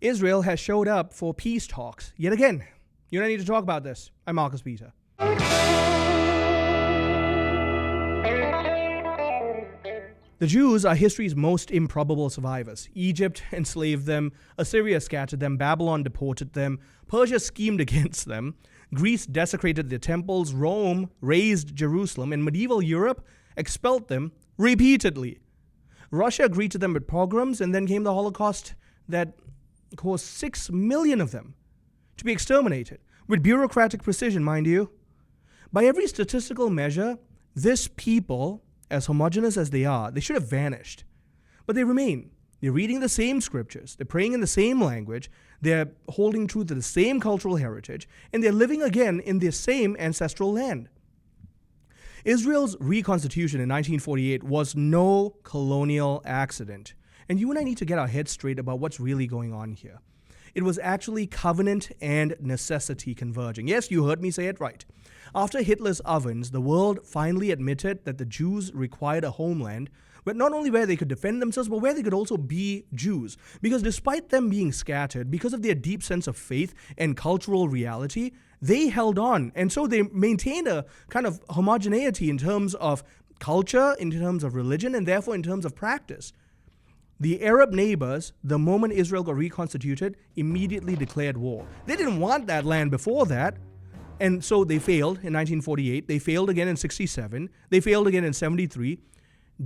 Israel has showed up for peace talks yet again. You don't need to talk about this. I'm Marcus Peter. The Jews are history's most improbable survivors. Egypt enslaved them, Assyria scattered them, Babylon deported them, Persia schemed against them, Greece desecrated their temples, Rome razed Jerusalem, and medieval Europe expelled them repeatedly. Russia greeted them with pogroms, and then came the Holocaust that caused 6 million of them to be exterminated, with bureaucratic precision, mind you. By every statistical measure, this people, as homogeneous as they are, they should have vanished. But they remain. They're reading the same scriptures, they're praying in the same language, they're holding true to the same cultural heritage, and they're living again in the same ancestral land. Israel's reconstitution in 1948 was no colonial accident. And you and I need to get our heads straight about what's really going on here. It was actually covenant and necessity converging. Yes, you heard me say it right. After Hitler's ovens, the world finally admitted that the Jews required a homeland, but not only where they could defend themselves, but where they could also be Jews. Because despite them being scattered, because of their deep sense of faith and cultural reality, they held on. And so they maintained a kind of homogeneity in terms of culture, in terms of religion, and therefore in terms of practice. The Arab neighbors, the moment Israel got reconstituted, immediately declared war. They didn't want that land before that. And so they failed in 1948. They failed again in 67. They failed again in 73.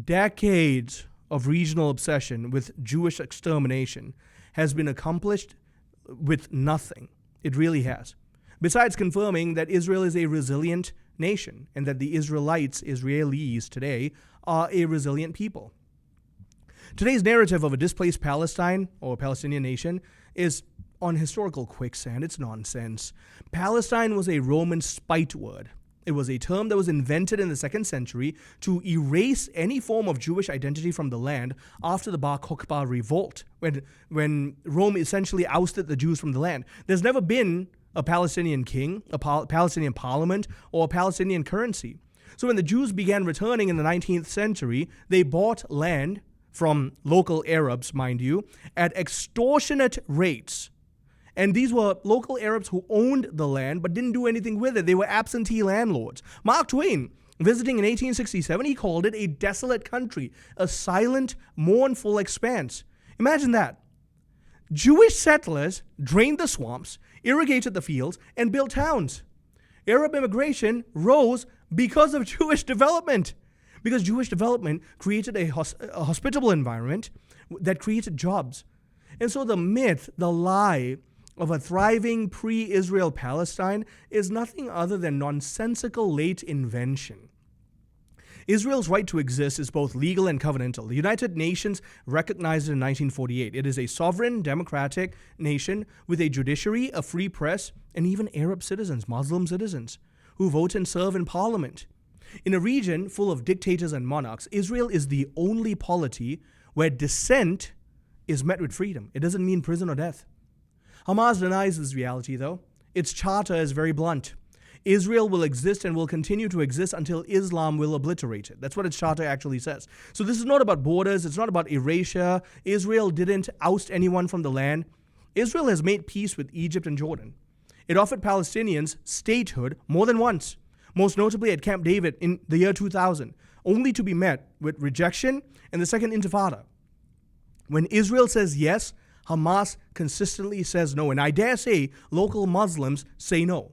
Decades of regional obsession with Jewish extermination has been accomplished with nothing. It really has. Besides confirming that Israel is a resilient nation and that the Israelis today, are a resilient people. Today's narrative of a displaced Palestine or Palestinian nation is on historical quicksand. It's nonsense. Palestine was a Roman spite word. It was a term that was invented in the 2nd century to erase any form of Jewish identity from the land after the Bar Kokhba revolt, when Rome essentially ousted the Jews from the land. There's never been a Palestinian king, a Palestinian parliament, or a Palestinian currency. So when the Jews began returning in the 19th century, they bought land from local Arabs, mind you, at extortionate rates. And these were local Arabs who owned the land but didn't do anything with it. They were absentee landlords. Mark Twain, visiting in 1867, he called it a desolate country, a silent, mournful expanse. Imagine that. Jewish settlers drained the swamps, irrigated the fields, and built towns. Arab immigration rose because of Jewish development. Because Jewish development created a hospitable environment that created jobs. And so the myth, the lie of a thriving pre-Israel Palestine is nothing other than nonsensical late invention. Israel's right to exist is both legal and covenantal. The United Nations recognized it in 1948. It is a sovereign, democratic nation with a judiciary, a free press, and even Arab citizens, Muslim citizens, who vote and serve in parliament. In a region full of dictators and monarchs, Israel is the only polity where dissent is met with freedom. It doesn't mean prison or death. Hamas denies this reality, though. Its charter is very blunt. Israel will exist and will continue to exist until Islam will obliterate it. That's what its charter actually says. So this is not about borders. It's not about erasure. Israel didn't oust anyone from the land. Israel has made peace with Egypt and Jordan. It offered Palestinians statehood more than once, most notably at Camp David in the year 2000, only to be met with rejection and the Second Intifada. When Israel says yes, Hamas consistently says no. And I dare say local Muslims say no.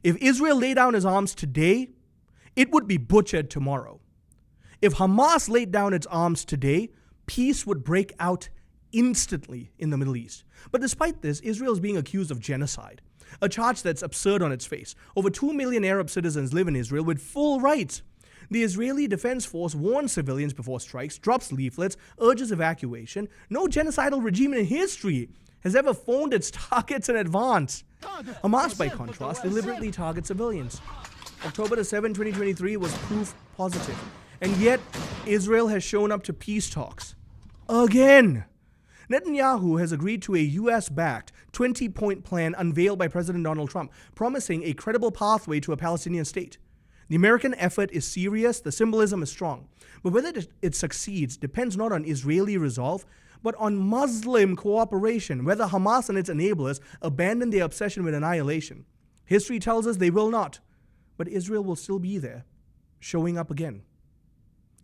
If Israel laid down its arms today, it would be butchered tomorrow. If Hamas laid down its arms today, peace would break out instantly in the Middle East. But despite this, Israel is being accused of genocide, a charge that's absurd on its face. Over 2 million Arab citizens live in Israel with full rights. The Israeli Defense Force warns civilians before strikes, drops leaflets, urges evacuation. No genocidal regime in history has ever phoned its targets in advance. Hamas, by contrast, deliberately targets civilians. October 7, 2023 was proof positive. And yet, Israel has shown up to peace talks. Again. Netanyahu has agreed to a US-backed 20-point plan unveiled by President Donald Trump, promising a credible pathway to a Palestinian state. The American effort is serious, the symbolism is strong. But whether it succeeds depends not on Israeli resolve, but on Muslim cooperation, whether Hamas and its enablers abandon their obsession with annihilation. History tells us they will not, but Israel will still be there, showing up again.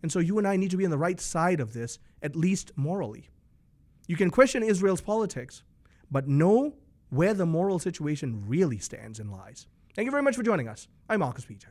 And so you and I need to be on the right side of this, at least morally. You can question Israel's politics, but know where the moral situation really stands and lies. Thank you very much for joining us. I'm Marcus Peter.